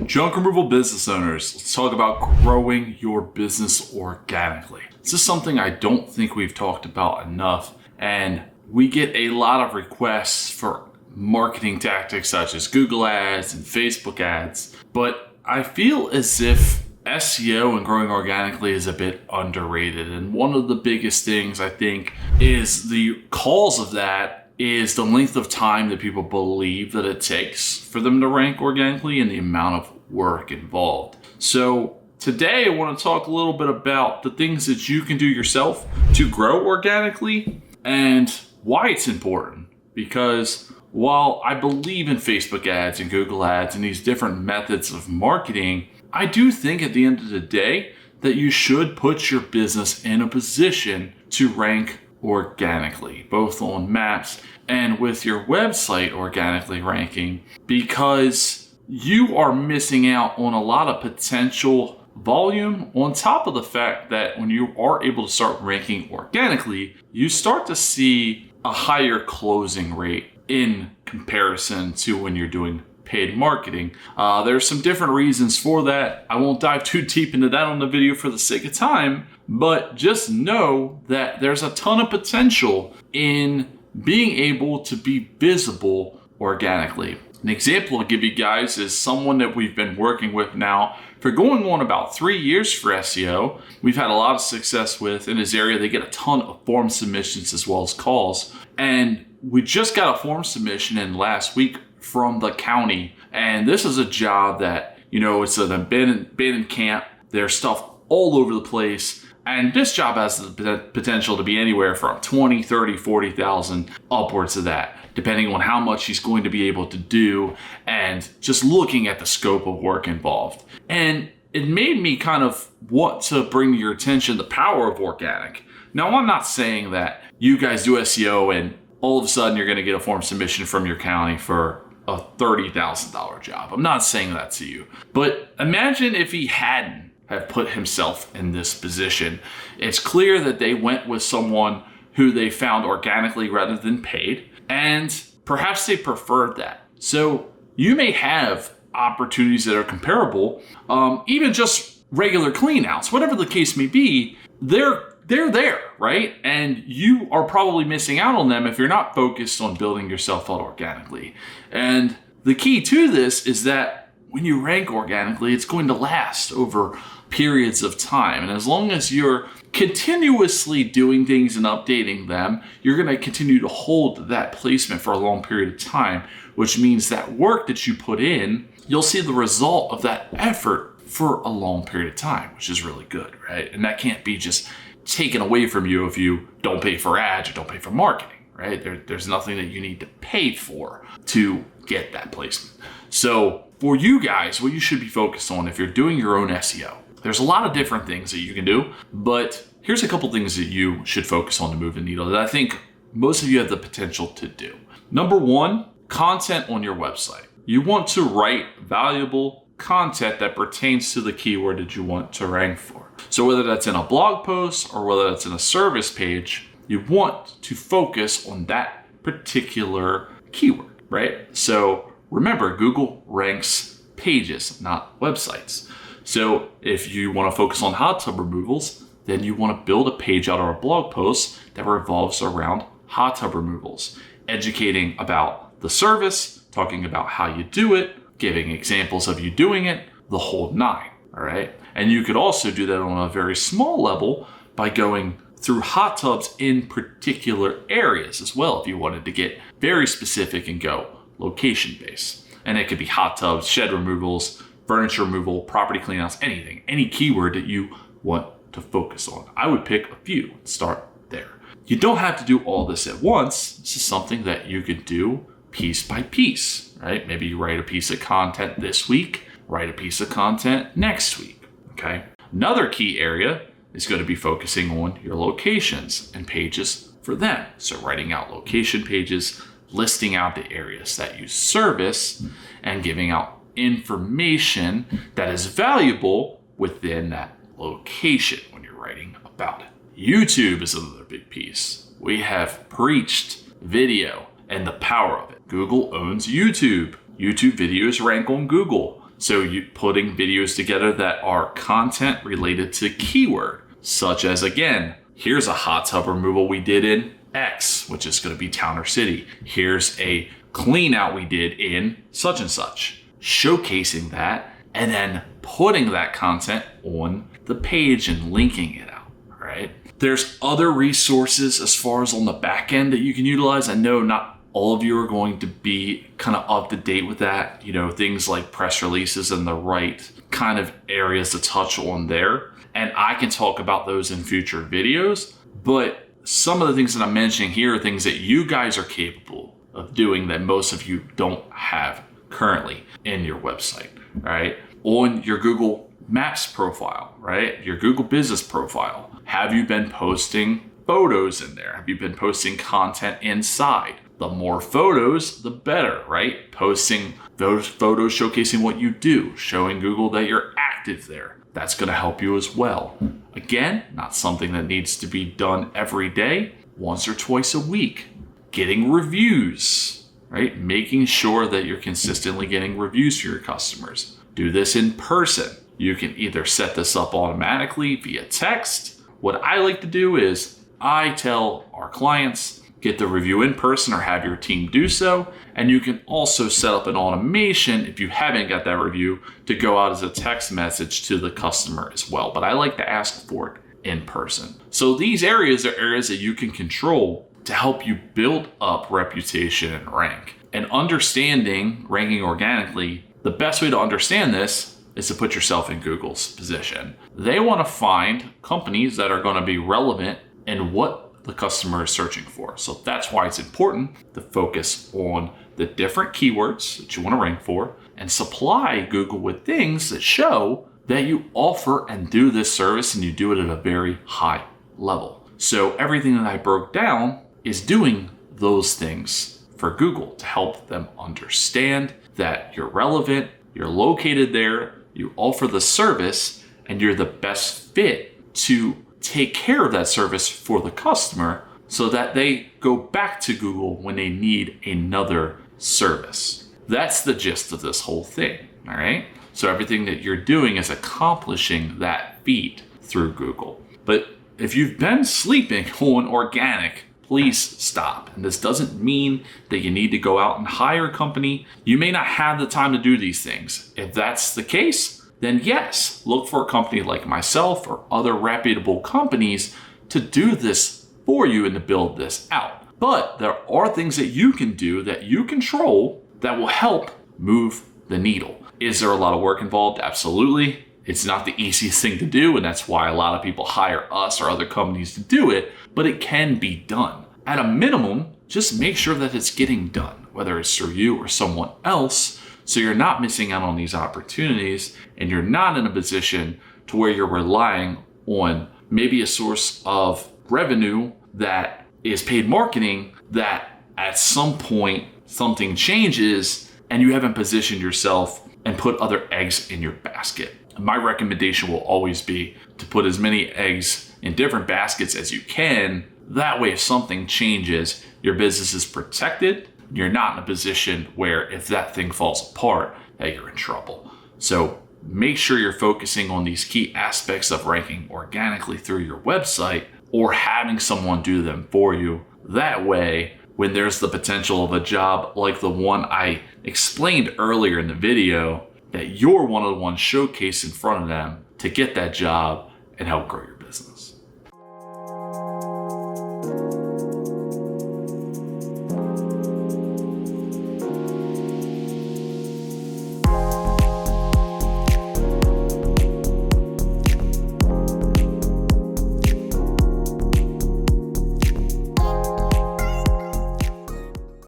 Junk removal business owners, let's talk about growing your business organically. This is something I don't think we've talked about enough, and we get a lot of requests for marketing tactics such as Google ads and Facebook ads, but I feel as if SEO and growing organically is a bit underrated. And one of the biggest things I think is the cause of that is the length of time that people believe that it takes for them to rank organically and the amount of work involved. So today I want to talk a little bit about the things that you can do yourself to grow organically and why it's important. Because while I believe in Facebook ads and Google ads and these different methods of marketing, I do think at the end of the day that you should put your business in a position to rank organically, both on maps and with your website organically ranking, because you are missing out on a lot of potential volume on top of the fact that when you are able to start ranking organically, you start to see a higher closing rate in comparison to when you're doing paid marketing. There's some different reasons for that. I won't dive too deep into that on the video for the sake of time, but just know that there's a ton of potential in being able to be visible organically. An example I'll give you guys is someone that we've been working with now for going on about 3 years for SEO. We've had a lot of success with in his area. They get a ton of form submissions as well as calls. And we just got a form submission in last week from the county. And this is a job that, it's an abandoned camp. There's stuff all over the place. And this job has the potential to be anywhere from 20, 30, 40,000 upwards of that, depending on how much he's going to be able to do and just looking at the scope of work involved. And it made me kind of want to bring to your attention the power of organic. Now, I'm not saying that you guys do SEO and all of a sudden you're going to get a form submission from your county for a $30,000 job. I'm not saying that to you. But imagine if he hadn't have put himself in this position. It's clear that they went with someone who they found organically rather than paid, and perhaps they preferred that. So you may have opportunities that are comparable, even just regular clean outs, whatever the case may be, they're there, right? And you are probably missing out on them if you're not focused on building yourself out organically. And the key to this is that when you rank organically, it's going to last over periods of time. And as long as you're continuously doing things and updating them, you're going to continue to hold that placement for a long period of time, which means that work that you put in, you'll see the result of that effort for a long period of time, which is really good, right? And that can't be just taken away from you if you don't pay for ads or don't pay for marketing, right? There's nothing that you need to pay for to get that placement. So for you guys, what you should be focused on if you're doing your own SEO, there's a lot of different things that you can do, but here's a couple things that you should focus on to move the needle that I think most of you have the potential to do. Number one, content on your website. You want to write valuable content that pertains to the keyword that you want to rank for. So whether that's in a blog post or whether that's in a service page, you want to focus on that particular keyword, right? So remember, Google ranks pages, not websites. So if you want to focus on hot tub removals, then you want to build a page out or a blog post that revolves around hot tub removals, educating about the service, talking about how you do it, giving examples of you doing it, the whole nine, all right? And you could also do that on a very small level by going through hot tubs in particular areas as well, if you wanted to get very specific and go location-based. And it could be hot tubs, shed removals, furniture removal, property cleanouts, anything, any keyword that you want to focus on. I would pick a few and start there. You don't have to do all this at once. This is something that you could do piece by piece, right? Maybe you write a piece of content this week, write a piece of content next week, okay? Another key area is going to be focusing on your locations and pages for them. So writing out location pages, listing out the areas that you service, and giving out information that is valuable within that location when you're writing about it. YouTube is another big piece. We have preached video and the power of it. Google owns YouTube. YouTube videos rank on Google. So you putting videos together that are content related to keyword, such as, again, here's a hot tub removal we did in X, which is going to be town or city. Here's a clean out we did in such and such. Showcasing that and then putting that content on the page and linking it out, right? There's other resources as far as on the back end that you can utilize. I know not all of you are going to be kind of up to date with that. Things like press releases and the right kind of areas to touch on there. And I can talk about those in future videos. But some of the things that I'm mentioning here are things that you guys are capable of doing that most of you don't have currently in your website, right? On your Google Maps profile, right? Your Google Business profile. Have you been posting photos in there? Have you been posting content inside? The more photos, the better, right? Posting those photos showcasing what you do, showing Google that you're active there. That's going to help you as well. Again, not something that needs to be done every day, once or twice a week. Getting reviews, right? Making sure that you're consistently getting reviews for your customers. Do this in person. You can either set this up automatically via text. What I like to do is I tell our clients, get the review in person or have your team do so. And you can also set up an automation if you haven't got that review to go out as a text message to the customer as well. But I like to ask for it in person. So these areas are areas that you can control to help you build up reputation and rank. And understanding ranking organically, the best way to understand this is to put yourself in Google's position. They want to find companies that are going to be relevant in what the customer is searching for. So that's why it's important to focus on the different keywords that you want to rank for and supply Google with things that show that you offer and do this service and you do it at a very high level. So everything that I broke down is doing those things for Google to help them understand that you're relevant, you're located there, you offer the service, and you're the best fit to take care of that service for the customer so that they go back to Google when they need another service. That's the gist of this whole thing, all right? So everything that you're doing is accomplishing that feat through Google. But if you've been sleeping on organic, please stop. And this doesn't mean that you need to go out and hire a company. You may not have the time to do these things. If that's the case, then yes, look for a company like myself or other reputable companies to do this for you and to build this out. But there are things that you can do that you control that will help move the needle. Is there a lot of work involved? Absolutely. It's not the easiest thing to do, and that's why a lot of people hire us or other companies to do it, but it can be done. At a minimum, just make sure that it's getting done, whether it's through you or someone else, so you're not missing out on these opportunities and you're not in a position to where you're relying on maybe a source of revenue that is paid marketing that at some point something changes and you haven't positioned yourself and put other eggs in your basket. My recommendation will always be to put as many eggs in different baskets as you can. That way, if something changes, your business is protected. You're not in a position where if that thing falls apart, that you're in trouble. So make sure you're focusing on these key aspects of ranking organically through your website or having someone do them for you. That way, when there's the potential of a job like the one I explained earlier in the video, that you're one of the ones showcased in front of them to get that job and help grow your business.